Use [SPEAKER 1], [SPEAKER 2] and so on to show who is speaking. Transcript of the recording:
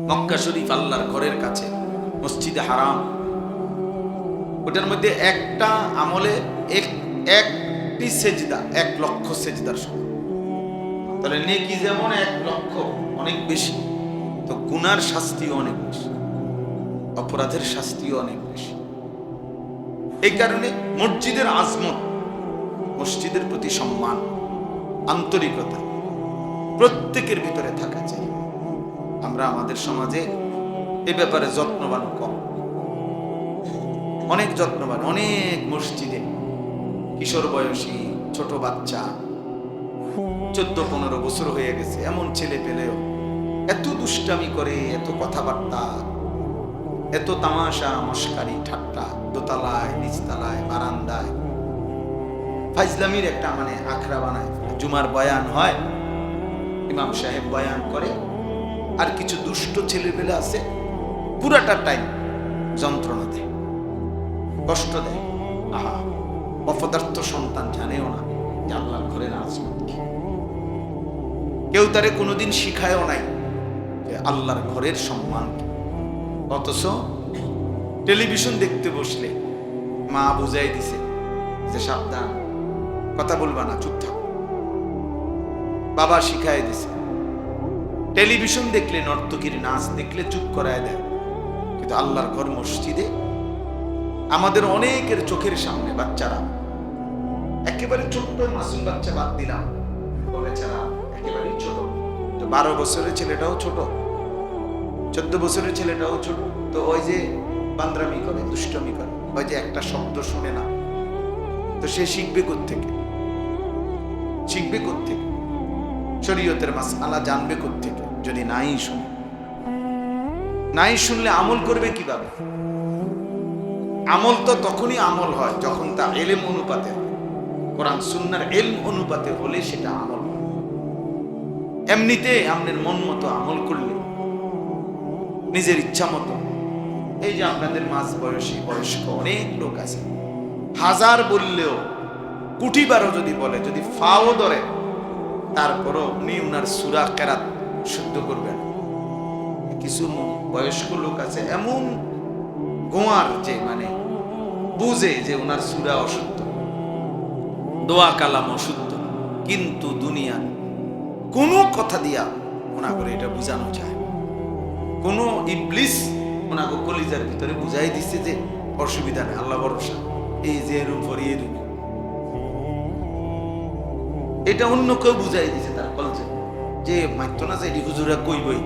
[SPEAKER 1] মক্কা শরীফ আল্লাহর ঘরের কাছে, মসজিদে হারাম, ওটার মধ্যে একটা আমলে একটি সেজদা 1,00,000 সেজদার সমান। তাহলে নেকি যেমন 1,00,000 অনেক বেশি, তো গুনার শাস্তিও অনেক বেশি, অপরাধের শাস্তিও অনেক বেশি। এই কারণে মসজিদের আজমত, মসজিদের প্রতি সম্মান, আন্তরিকতা প্রত্যেকের ভিতরে থাকা চাই। আমরা আমাদের সমাজে এ ব্যাপারে যত্নবান কম, অনেক যত্নবান। অনেক মসজিদে কিশোর বয়সী ছোট বাচ্চা 14-15 বছর হয়ে গেছে এমন ছেলে পেলেও এত দুষ্টামি করে, এত কথাবার্তা, এত তামাশা মস্কারি ঠাট্টা, দোতলায়, নিচতলায়, বারান্দায় ফাইজলামির একটা আখড়া বানায়। জুমার বয়ান হয়, ইমাম সাহেব বয়ান করে, আর কিছু দুষ্ট ছেলেপেলে আছে পুরাটা টাইম যন্ত্রণা দেয়, কষ্ট দেয়। আহা, অপদার্থ সন্তান জানেও না যে আল্লাহর ঘরের আজমত কি। কেউ তারে কোনোদিন শিখায়ও নাই যে আল্লাহর ঘরের সম্মান কি। অথচ টেলিভিশন দেখতে বসলে মা বুঝাই দিছে যে সাবধান, কথা বলবা না, চুপ থাকো। বাবা শিখাই দিছে। টেলিভিশন দেখলে, নর্তকীর নাচ দেখলে চুপ করায় দেয়। কিন্তু আল্লাহর ঘর মসজিদে আমাদের অনেকের চোখের সামনে বাচ্চারা, একেবারে ছোট্ট মাসুম বাচ্চা বাদ দিলাম, বেচারা একেবারে ছোট, তো 12 বছরের ছেলেটাও ছোট, 14 বছরের ছেলেটাও ছোট। তো ওই যে বান্দরামি করে, দুষ্টমি করে, ওই যে একটা শব্দ শুনে না, তো সে শিখবে কোত্থেকে? শিখবে কোত্থেকে? শরীয়তের মাসআলা জানবে কোত্থেকে যদি নাই শুনে? নাই শুনলে আমল করবে কিভাবে? আমল তো তখনই আমল হয় যখন তা ইলম অনুপাতে, কোরআন সুন্নাহর ইলম অনুপাতে হলে সেটা আমল। এমনিতে আপনার মন মতো আমল করলে, নিজের ইচ্ছা মতো, এই যে আপনাদের মাঝ বয়সী বয়স্ক অনেক লোক আছে, 1000 বললেও, 1,000,000 যদি বলে, যদি ফাও ধরে, তারপরও উনি উনার সূরা কেরাত শুদ্ধ করবেন। কিছু বয়স্ক লোক আছে এমন গোয়ার, যে বুঝে যে উনার সূরা অশুদ্ধ, দোয়া কালাম অশুদ্ধ, কিন্তু দুনিয়ার কোনো কথা দিয়া ওনা করে এটা বুঝানো যায়। কোন ইবলিস ওনাকে কলিজার ভিতরে বুঝাই দিচ্ছে যে অসুবিধা নেই, আল্লাহ ভরসা, এই যে এর উপর এর, এটা অন্য কেউ বুঝাই দিছে তার কলজে, যে মাইতো না যে হুজুরা কইবই,